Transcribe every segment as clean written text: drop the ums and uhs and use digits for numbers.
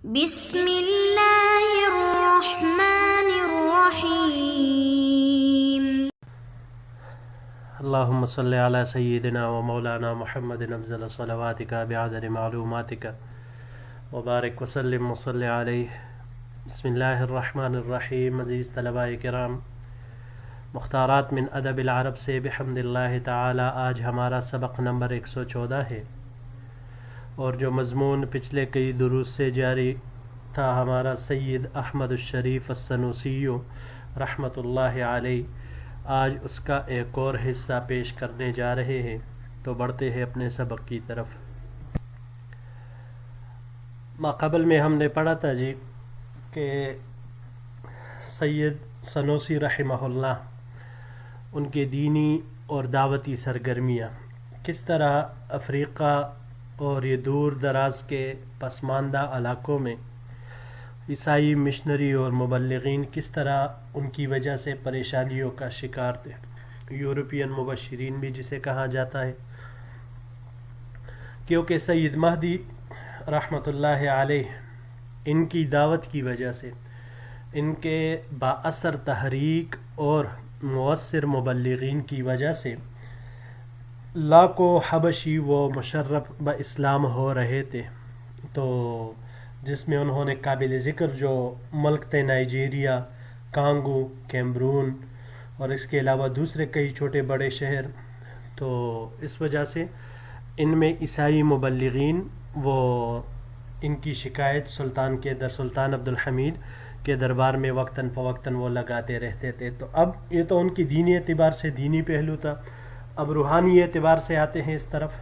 بسم اللہ الرحمن الرحیم۔ اللہم صلی علی سیدنا و مولانا محمد افضل صلواتک بعدد معلوماتک وبارک وسلم وصلی علیہ۔ بسم اللہ الرحمن الرحیم۔ عزیز طلباء کرام، مختارات من ادب العرب سے بحمد اللہ تعالی آج ہمارا سبق نمبر 114 ہے، اور جو مضمون پچھلے کئی دروس سے جاری تھا ہمارا سید احمد الشریف السنوسی رحمۃ اللہ علیہ، آج اس کا ایک اور حصہ پیش کرنے جا رہے ہیں۔ تو بڑھتے ہیں اپنے سبق کی طرف۔ ماقبل میں ہم نے پڑھا تھا جی کہ سید سنوسی رحمہ اللہ ان کے دینی اور دعوتی سرگرمیاں کس طرح افریقہ اور یہ دور دراز کے پسماندہ علاقوں میں عیسائی مشنری اور مبلغین کس طرح ان کی وجہ سے پریشانیوں کا شکار تھے، یورپین مبشرین بھی جسے کہا جاتا ہے، کیونکہ سید مہدی رحمۃ اللہ علیہ ان کی دعوت کی وجہ سے، ان کے بااثر تحریک اور مؤثر مبلغین کی وجہ سے لاکھوں حبشی و مشرف باسلام ہو رہے تھے، تو جس میں انہوں نے قابل ذکر جو ملک تھے نائجیریا، کانگو، کیمرون اور اس کے علاوہ دوسرے کئی چھوٹے بڑے شہر، تو اس وجہ سے ان میں عیسائی مبلغین وہ ان کی شکایت سلطان عبد الحمید کے دربار میں وقتاً فوقتاً وہ لگاتے رہتے تھے۔ تو اب یہ تو ان کی دینی اعتبار سے دینی پہلو تھا، اب روحانی اعتبار سے آتے ہیں اس طرف۔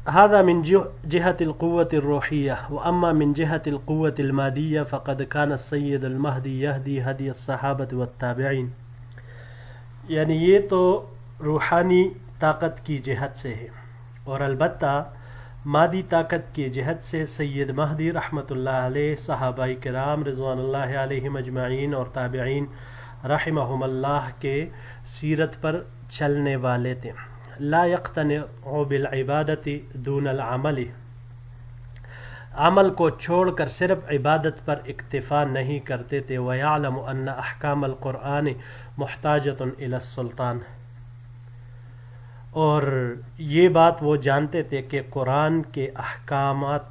هذا من جهة القوة الروحية، وأما من جهة القوة المادية فقد كان السيد المهدي يهدي هدي الصحابة والتابعين، یعنی یہ تو روحانی طاقت کی جہت سے ہے، اور البتہ مادی طاقت کی جہت سے سید مہدی رحمۃ اللہ علیہ صحابہ کرام رضوان اللہ علیہم اجمعین اور تابعین رحمہم اللہ کے سیرت پر چلنے والے تھے۔ لا يقتنع بالعبادت دون العمل، عمل کو چھوڑ کر صرف عبادت پر اکتفا نہیں کرتے تھے۔ وَيَعْلَمُ أَنَّ أَحْكَامَ الْقُرْآنِ مُحْتَاجَةٌ إِلَى السُّلْطَانِ، اور یہ بات وہ جانتے تھے کہ قرآن کے احکامات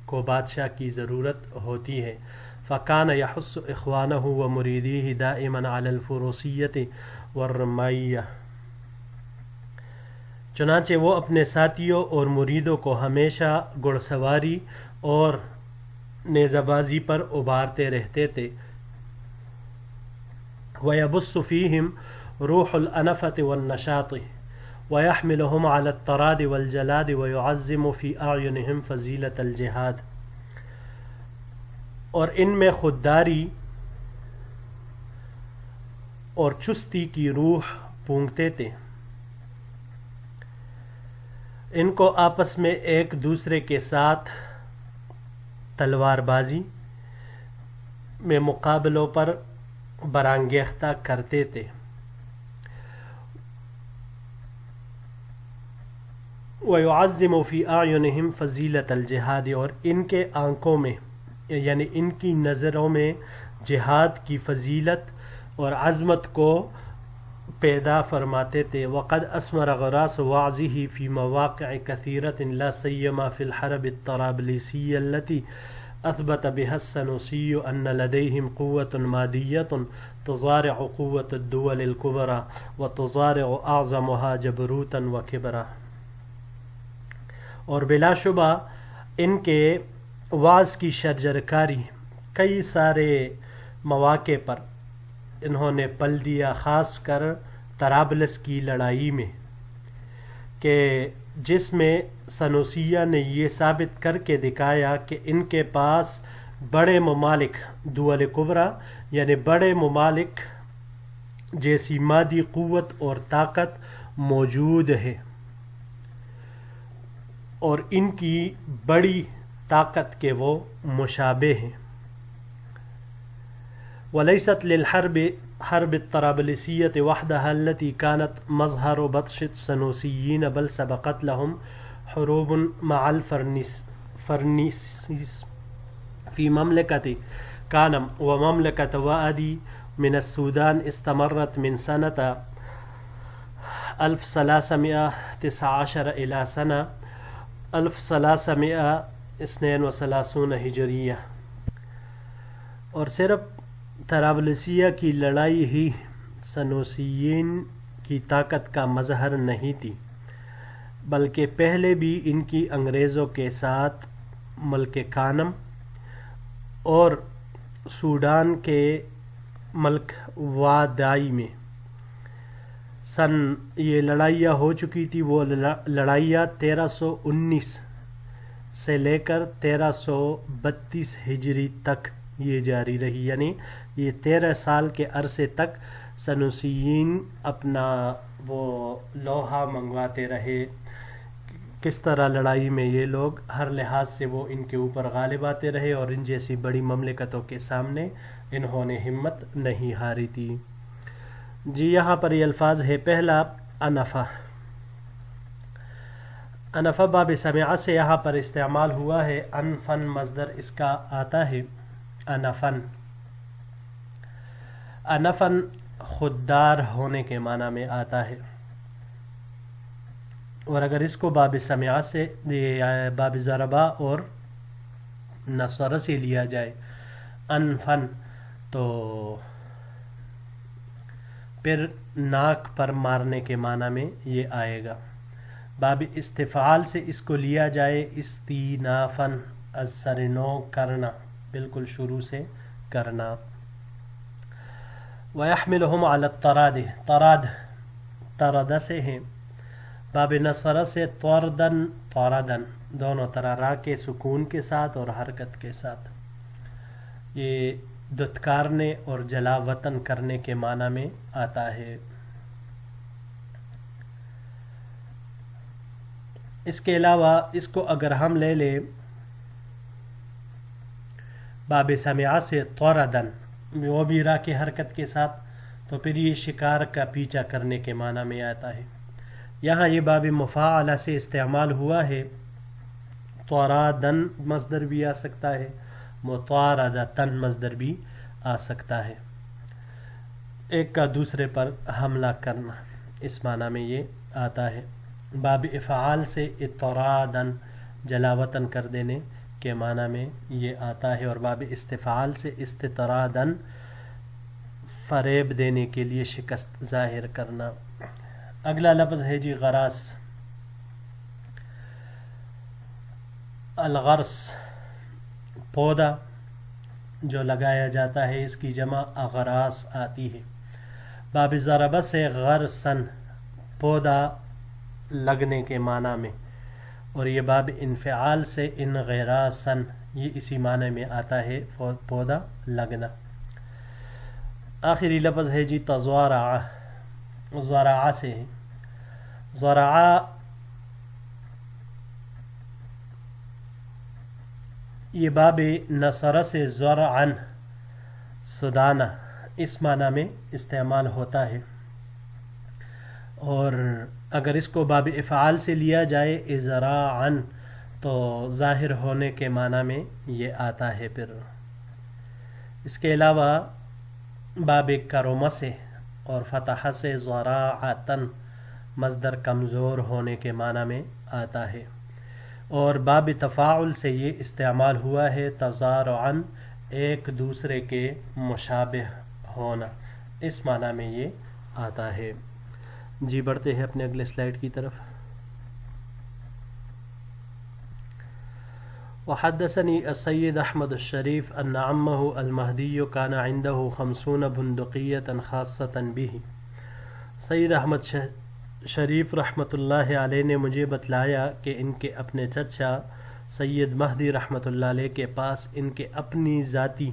کو بادشاہ کی ضرورت ہوتی ہے۔ فَكَانَ يَحُثُّ إِخْوَانَهُ وَمُرِيدِيهِ دَائِمًا عَلَى الْفُرُوسِيَّةِ وَالرِّمَائِيَّةِ، چنانچہ وہ اپنے ساتھیوں اور مریدوں کو ہمیشہ گھڑ سواری اور نیزہ بازی پر ابھارتے رہتے تھے۔ وَيَبُثُّ فِيهِمْ رُوحُ الْأَنَفَةِ وَالنَّشَاطِ وَيَحْمِلُهُمْ عَلَى الطَّرَادِ وَالْجَلَادِ وَيُعَظِّمُ فِي أَعْيُنِهِمْ فَضِيلَةَ الْجِهَادِ، اور ان میں خودداری اور چستی کی روح پونگتے تھے، ان کو آپس میں ایک دوسرے کے ساتھ تلوار بازی میں مقابلوں پر برانگیختہ کرتے تھے۔ وَيُعَظِّمُ فِي أَعْيُنِهِمْ فَضِيلَةَ الْجِهَادِ، اور ان کے آنکھوں میں یعنی ان کی نظروں میں جہاد کی فضیلت اور عظمت کو پیدا فرماتے تھے۔ وقد اثمر غراس وعظه في مواقع كثيرة لا سيما في الحرب الطرابلسية التي اثبت بها السنوسي ان لديهم قوة مادية تضارع قوة الدول الكبرى وتضارع اعظمها جبروتا وكبرا، اور بلا شبہ ان کے وعظ کی شجرکاری کئی سارے مواقع پر انہوں نے پل دیا، خاص کر طرابلس کی لڑائی میں، کہ جس میں سنوسیہ نے یہ ثابت کر کے دکھایا کہ ان کے پاس بڑے ممالک دول کبریٰ یعنی بڑے ممالک جیسی مادی قوت اور طاقت موجود ہے، اور ان کی بڑی طاقت کے وہ مشابہ ہیں۔ وَلَيْسَتْ لِلْحَرْبِ حرب الطرابلسية وحدها التي كانت مظهر بطش السنوسيين بل سبقت لهم حروب مع فرنيسيس في مملكة كانم ومملكة وادي من السودان استمرت من سنة 1319 إلى سنة 1332 ہجریہ. اور صرف طرابلسیہ کی لڑائی ہی سنوسیین کی طاقت کا مظہر نہیں تھی، بلکہ پہلے بھی ان کی انگریزوں کے ساتھ ملک کانم اور سوڈان کے ملک وادائی میں یہ لڑائیاں ہو چکی تھی. وہ لڑائیاں 1319 سے لے کر 1332 ہجری تک یہ جاری رہی، یعنی یہ 13 سال کے عرصے تک سنوسیین اپنا وہ لوہا منگواتے رہے. کس طرح لڑائی میں یہ لوگ ہر لحاظ سے وہ ان کے اوپر غالب آتے رہے اور ان جیسی بڑی مملکتوں کے سامنے انہوں نے ہمت نہیں ہاری تھی. جی یہاں پر یہ الفاظ ہے. پہلا انفا. انفا باب سمعہ سے یہاں پر استعمال ہوا ہے. انفن مصدر اس کا آتا ہے انفن. انفن خوددار ہونے کے معنی میں آتا ہے، اور اگر اس کو باب سمعہ سے باب ضربہ اور نصر سے لیا جائے انفن تو پھر ناک پر مارنے کے معنی میں یہ آئے گا. باب استفعال سے اس کو لیا جائے استینافن، از سرنو کرنا، بالکل شروع سے کرنا. وَيَحْمِلُهُمْ عَلَى الطَّرَادِ، طراد طرد سے ہیں. باب نصر سے طردن طردن، دونوں طرح را کے سکون کے ساتھ اور حرکت کے ساتھ. یہ دھتکارنے اور جلا وطن کرنے کے معنی میں آتا ہے. اس کے علاوہ اس کو اگر ہم لے لیں باب سمعہ سے طردن، وہ بھی را کی حرکت کے ساتھ، تو پھر یہ شکار کا پیچھا کرنے کے معنی میں آتا ہے. یہاں یہ باب مفاعلہ سے استعمال ہوا ہے. طرادن مصدر بھی آ سکتا ہے، مطاردتن مصدر بھی آ سکتا ہے. ایک کا دوسرے پر حملہ کرنا، اس معنی میں یہ آتا ہے. باب افعال سے اطرادن، جلاوطن کر دینے کے معنی میں یہ آتا ہے. اور باب استفعال سے استطرادن، فریب دینے کے لیے شکست ظاہر کرنا. اگلا لفظ ہے جی غراس. الغرس پودا جو لگایا جاتا ہے، اس کی جمع اغراس آتی ہے. باب ضربہ سے غرسن، پودا لگنے کے معنی میں. اور یہ باب انفعال سے انغراسن، یہ اسی معنی میں آتا ہے، پودا لگنا. آخری لفظ ہے جی تزارع. زرع سے ہے. زرع یہ باب نصر سے زرعن، سدانہ، اس معنی میں استعمال ہوتا ہے. اور اگر اس کو باب افعال سے لیا جائے ازراعن تو ظاہر ہونے کے معنی میں یہ آتا ہے. پھر اس کے علاوہ باب کرم سے اور فتح سے زراعتن، مصدر کمزور ہونے کے معنی میں آتا ہے. اور باب تفاعل سے یہ استعمال ہوا ہے تزارعن، ایک دوسرے کے مشابہ ہونا، اس معنی میں یہ آتا ہے. جی بڑھتے ہیں اپنے اگلے سلائیڈ کی طرف. وحدثني السيد أحمد الشريف أن عمه المهدي كان عنده 50 بندقية خاصة به. سید احمد شریف رحمۃ اللہ علیہ نے مجھے بتلایا کہ ان کے اپنے چچا سید مہدی رحمۃ اللہ علیہ کے پاس ان کے اپنی ذاتی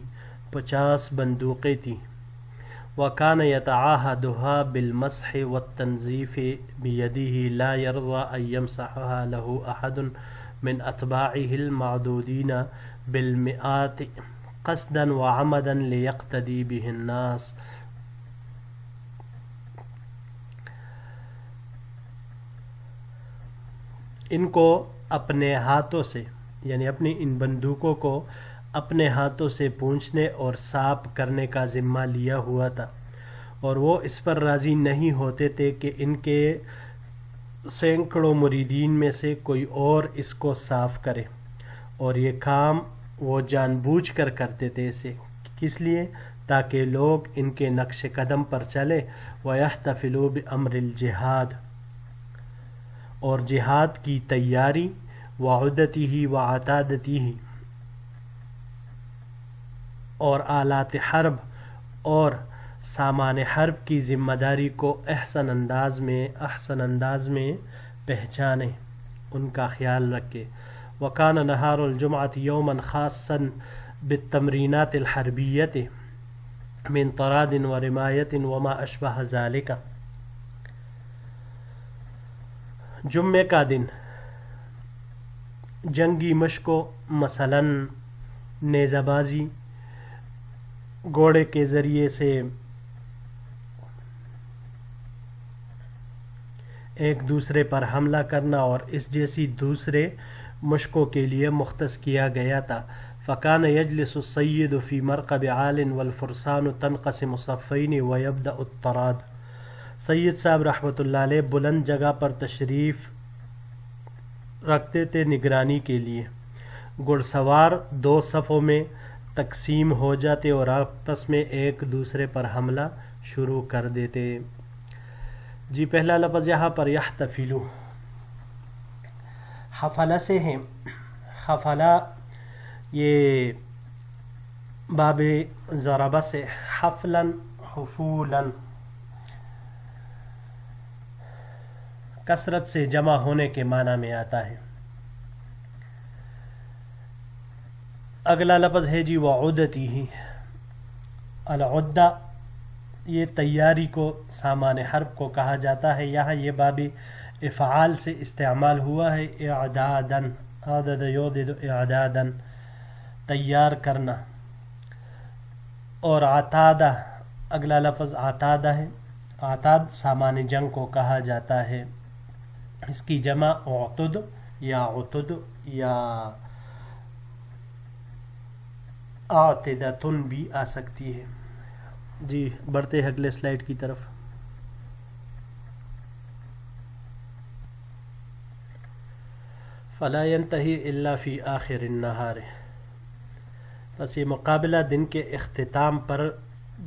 50 بندوقیں تھیں. وكان يتعاهدها بالمسح والتنظيف بيده لا يرضى أن يمسحها له أحد من أتباعه المعدودين بالمئات قصدا وعمدا ليقتدي به الناس. ان کو اپنے ہاتھوں سے یعنی اپنی ان بندوقوں کو اپنے ہاتھوں سے پونچھنے اور صاف کرنے کا ذمہ لیا ہوا تھا، اور وہ اس پر راضی نہیں ہوتے تھے کہ ان کے سینکڑوں مریدین میں سے کوئی اور اس کو صاف کرے، اور یہ کام وہ جان بوجھ کر کرتے تھے اسے کس لیے؟ تاکہ لوگ ان کے نقش قدم پر چلے وَيَحْتَفِلُوا بِأَمْرِ الْجِهَادِ، اور جہاد کی تیاری وَعُدَّتِهِ وَعَتَادَتِهِ، اور آلات حرب اور سامان حرب کی ذمہ داری کو احسن انداز میں پہچانے، ان کا خیال رکھے۔ وَكَانَ نَهَارُ الْجُمْعَةِ يَوْمًا خَاصًا بِالتَّمْرِينَاتِ الْحَرْبِيَّةِ من طراد ورمایت وما اشبہ ذالک۔ جمعے کا دن جنگی مشقوں مثلا نیزہ بازی، گھوڑے کے ذریعے سے ایک دوسرے پر حملہ کرنا اور اس جیسی دوسرے مشقوں کے لیے مختص کیا گیا تھا۔ فکان یجلس السید فی مرقب عال والفرسان تنقسم صفین ویبدأ الطراد۔ سید صاحب رحمۃ اللہ علیہ بلند جگہ پر تشریف رکھتے تھے نگرانی کے لیے، گھڑ سوار دو صفوں میں تقسیم ہو جاتے اور آپس میں ایک دوسرے پر حملہ شروع کر دیتے۔ جی پہلا لفظ یہاں پر یحتفلو حفلہ سے ہے۔ حفلہ یہ باب ضربہ سے، حفلاً حفولاً، کثرت سے جمع ہونے کے معنی میں آتا ہے۔ اگلا لفظ ہے جی وعدتہ، العدہ یہ تیاری کو، سامان حرب کو کہا جاتا ہے۔ یہاں یہ باب افعال سے استعمال ہوا ہے، اعداداً، عدد یعدد اعداداً، تیار کرنا۔ اور عتادہ، اگلا لفظ عتادہ ہے۔ عتاد سامان جنگ کو کہا جاتا ہے، اس کی جمع عتد یا عتد یا عتدتن بھی آ سکتی ہے۔ جی بڑھتے ہیں اگلے سلائیڈ کی طرف۔ فلا ينتهي الا في آخر النهار، بس یہ مقابلہ دن کے اختتام پر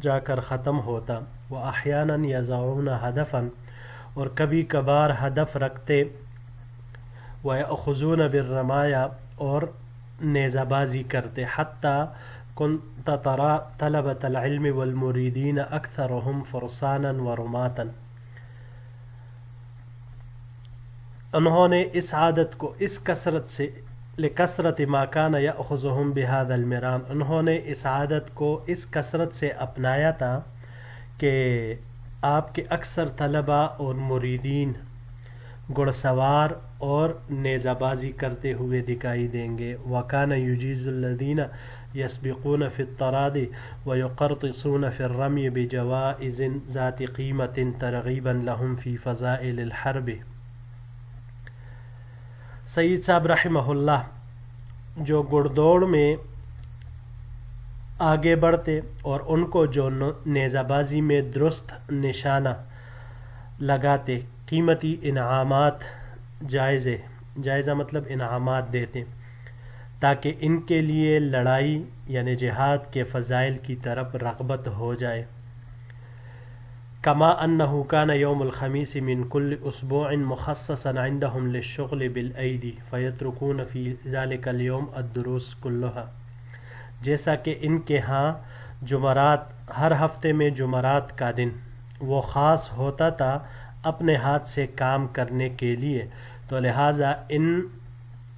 جا کر ختم ہوتا۔ وَأَحْيَانًا يَضَعُونَ هَدَفًا، اور کبھی کبھار ہدف رکھتے۔ وَيَأْخُذُونَ بِالرَّمَايَا، اور نیزہ بازی کرتے۔ حَتَّى كُنْتَ تَرَى طَلَبَةَ الْعِلْمِ وَالْمُرِيدِينَ أَكْثَرُهُمْ فُرْسَانًا وَرُمَاةً۔ انہوں نے اس عادت کو اس کثرت سے، لکثرت ما کان یأخذہم بہذا المران، انہوں نے اس عادت کو اس کثرت سے اپنایا تھا کہ آپ کے اکثر طلباء اور مریدین گھڑ سوار اور نیزہ بازی کرتے ہوئے دکھائی دیں گے۔ وکان یجیز الذین یسبقون فی الطراد ویقرطسون فی الرمی بجوائز ذات قیمت ترغیبا لہم فی فضائل الحرب۔ سید صاحب رحمہ اللہ جو گھڑ دوڑ میں آگے بڑھتے اور ان کو جو نیزہ بازی میں درست نشانہ لگاتے، قیمتی انعامات، جائزہ مطلب انعامات دیتے، تاکہ ان کے لیے لڑائی یعنی جہاد کے فضائل کی طرف رغبت ہو جائے۔ کما انہ کان یوم الخمیس من کل اسبوع مخصصا عندهم للشغل بالایدی فیترکون فی ذلک اليوم الدروس كلها، جیسا کہ ان کے ہاں جمعرات، ہر ہفتے میں جمعرات کا دن وہ خاص ہوتا تھا اپنے ہاتھ سے کام کرنے کے لیے، تو لہٰذا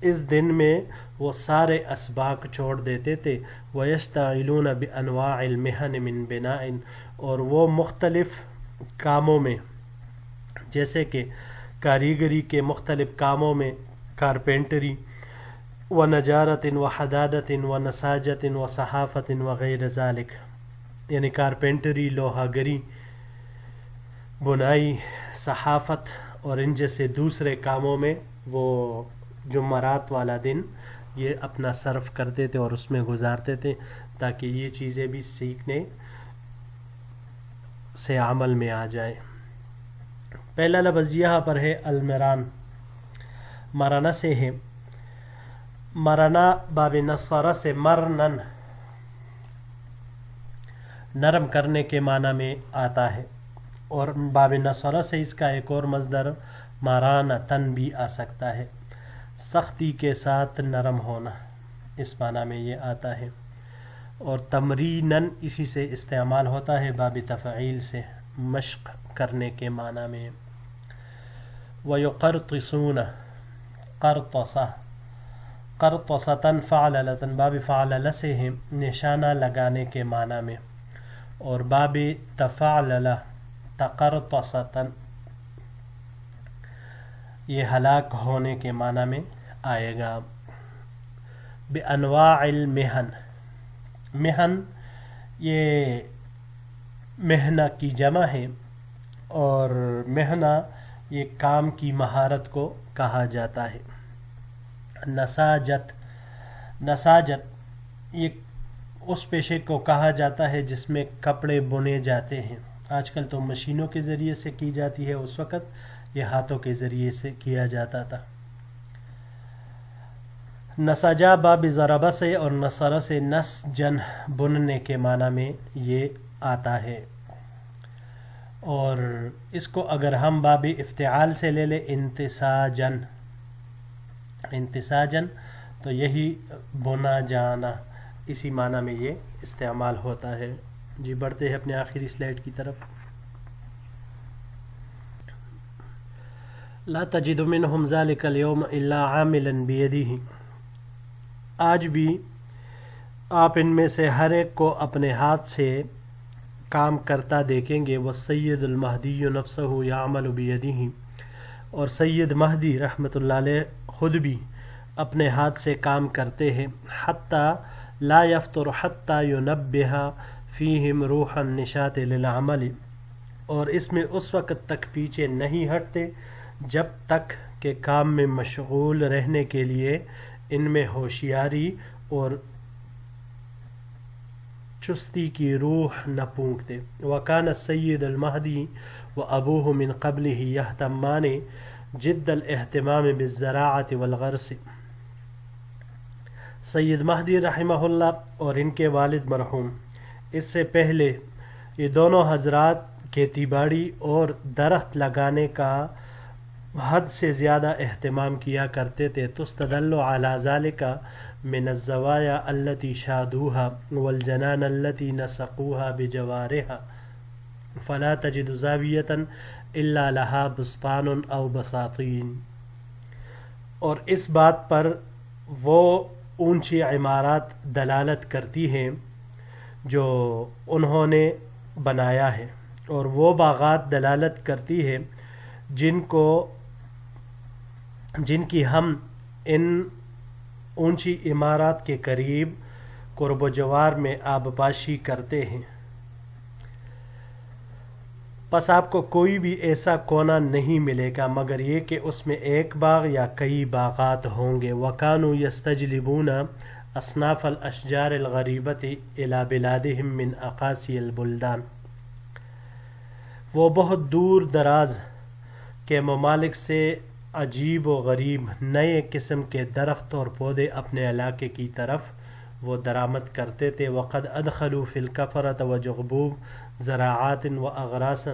اس دن میں وہ سارے اسباق چھوڑ دیتے تھے۔ وَيَشْتَغِلُونَ بِأَنْوَاعِ الْمِحَنِ مِنْ بِنَاءٍ، اور وہ مختلف کاموں میں، جیسے کہ کاریگری کے مختلف کاموں میں، کارپینٹری وَنَجَارَةٍ وَحَدَادَةٍ وَنَساجَةٍ وَصَحَافَةٍ وغیرہ ذالک، یعنی کارپینٹری، لوہا گری، بنائی، صحافت اور ان جیسے دوسرے کاموں میں وہ جمعرات والا دن یہ اپنا صرف کرتے تھے اور اس میں گزارتے تھے تاکہ یہ چیزیں بھی سیکھنے سے عمل میں آ جائے. پہلا لفظ یہاں پر ہے المران، مرنا سے ہے. مرنا باب نصرہ سے مرنن نرم کرنے کے معنی میں آتا ہے، اور باب نصرہ سے اس کا ایک اور مصدر مرانتن بھی آ سکتا ہے، سختی کے ساتھ نرم ہونا، اس معنی میں یہ آتا ہے. اور تمرینن اسی سے استعمال ہوتا ہے باب تفعیل سے، مشق کرنے کے معنی میں. وَيُقَرْطِسُونَ قَرْطَسَ قَرْطَسَةً فَعْلَلَةً باب فعلل سے ہے نشانہ لگانے کے معنی میں، اور باب تفعلل تقرطسة یہ ہلاک ہونے کے معنی میں آئے گا. بانواع المحن، محن یہ محنہ کی جمع ہے، اور محنہ یہ کام کی مہارت کو کہا جاتا ہے. نساجت، نساجت یہ اس پیشے کو کہا جاتا ہے جس میں کپڑے بنے جاتے ہیں. آج کل تو مشینوں کے ذریعے سے کی جاتی ہے، اس وقت یہ ہاتھوں کے ذریعے سے کیا جاتا تھا. نسجا باب ضربہ سے اور نصرہ سے نسجن بننے کے معنی میں یہ آتا ہے. اور اس کو اگر ہم باب افتعال سے لے لیں انتساجن، انتساجن تو یہی بنا جانا، اسی معنی میں یہ استعمال ہوتا ہے. جی بڑھتے ہیں اپنے آخری سلائیڈ کی طرف. لا تجد منهم ذلك اليوم الا عاملا بيده، آج بھی آپ ان میں سے ہر ایک کو اپنے ہاتھ سے کام کرتا دیکھیں گے. والسید المہدی نفسہ یعمل بیدہ، اور سید مہدی رحمۃ اللہ علیہ خود بھی اپنے ہاتھ سے کام کرتے ہیں. حتی لا یفتر حتی ینبہ فیہم روح النشاط للعمل، اور اس میں اس وقت تک پیچھے نہیں ہٹتے جب تک کہ کام میں مشغول رہنے کے لیے ان میں ہوشیاری اور چستی کی روح نہ پونکتے. وکان السید المہدی و ابوہ من قبلہ یہتمان جد الاہتمام بالزراعۃ والغرس، سید مہدی رحمہ اللہ اور ان کے والد مرحوم اس سے پہلے یہ دونوں حضرات کھیتی باڑی اور درخت لگانے کا حد سے زیادہ اہتمام کیا کرتے تھے. تستدل علی ذلک من الزوایا التي شادوها والجنان التي نسقوها بجوارها فلا تجد زاویة الا لها بسطان او بساطین، اور اس بات پر وہ اونچی عمارات دلالت کرتی ہیں جو انہوں نے بنایا ہے، اور وہ باغات دلالت کرتی ہے جن کی ہم ان اونچی عمارات کے قریب قرب و جوار میں آبپاشی کرتے ہیں. پس آپ کو کوئی بھی ایسا کونا نہیں ملے گا مگر یہ کہ اس میں ایک باغ یا کئی باغات ہوں گے. وَكَانُوا يَسْتَجْلِبُونَ اصناف الاشجار الغریبۃ الی بلادہم من اقاصی البلدان، وہ بہت دور دراز کے ممالک سے عجیب و غریب نئے قسم کے درخت اور پودے اپنے علاقے کی طرف وہ درآمد کرتے تھے. وقد ادخلوا فی الکفرۃ وجغبوب زراعات واغراثا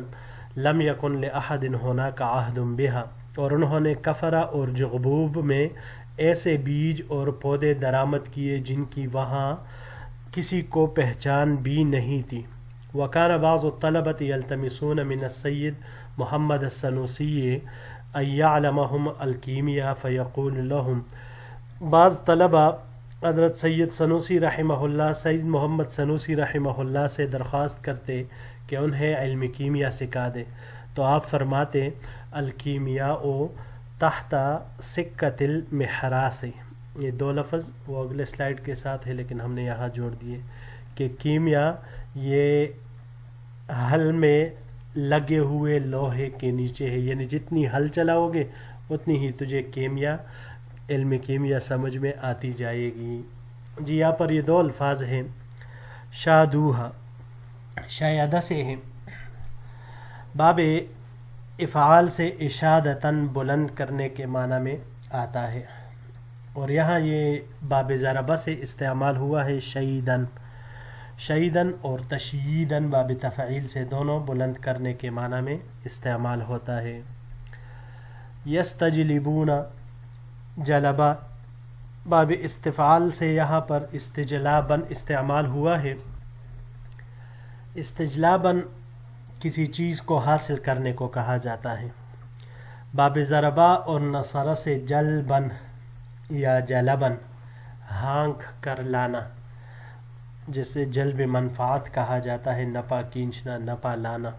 لم یکن لاحد هناک عہد بها، اور انہوں نے کفرہ اور جغبوب میں ایسے بیج اور پودے درآمد کیے جن کی وہاں کسی کو پہچان بھی نہیں تھی. وکان بعض الطلبۃ یلتمسون من السید محمد السنوسی ان یعلمہم الکیمیا فیقول لہم، بعض طلبہ حضرت سید سنوسی رحمہ اللہ، سید محمد سنوسی رحمہ اللہ سے درخواست کرتے کہ انہیں علم کیمیا سکھا دے، تو آپ فرماتے الکیمیاء تحت سکۃ المحراث. یہ دو لفظ وہ اگلے سلائیڈ کے ساتھ ہے لیکن ہم نے یہاں جوڑ دیے کہ کیمیا یہ ہل میں لگے ہوئے لوہے کے نیچے ہے، یعنی جتنی ہل چلاؤ گے اتنی ہی تجھے کیمیا علم کیمیا سمجھ میں آتی جائے گی۔ جی یہاں پر یہ دو الفاظ ہیں، شادوہا، شایدہ سے ہیں، باب افعال سے اشادتاً بلند کرنے کے معنی میں آتا ہے، اور یہاں یہ باب ضربہ سے استعمال ہوا ہے شیدن، شیدن اور تشییدن باب تفعیل سے دونوں بلند کرنے کے معنی میں استعمال ہوتا ہے۔ یستجلبون، جلبہ باب استفعال سے یہاں پر استجلابن استعمال ہوا ہے۔ استجلابن کسی چیز کو حاصل کرنے کو کہا جاتا ہے۔ باب ضربہ اور نصرہ سے جلبن یا جلبن ہانک کر لانا، جسے جلب منفعت کہا جاتا ہے، نفع کھینچنا، نفع لانا۔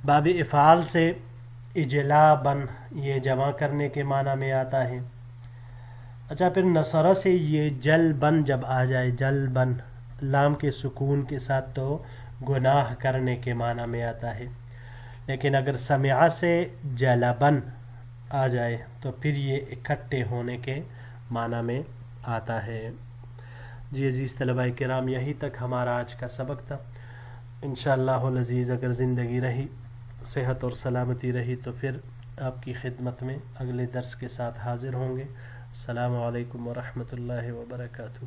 باب افعال سے اجلابن، یہ جمع کرنے کے معنی میں آتا ہے۔ اچھا، پھر نصرہ سے یہ جلبن جب آ جائے، جلبن لام کے سکون کے ساتھ، تو گناہ کرنے کے معنی میں آتا ہے، لیکن اگر سمعہ سے جلبن آ جائے تو پھر یہ اکٹھے ہونے کے معنی میں آتا ہے۔ جی عزیز طلباء کرام، یہی تک ہمارا آج کا سبق تھا۔ انشاءاللہ العزیز اگر زندگی رہی، صحت اور سلامتی رہی، تو پھر آپ کی خدمت میں اگلے درس کے ساتھ حاضر ہوں گے۔ السلام علیکم ورحمۃ اللہ وبرکاتہ۔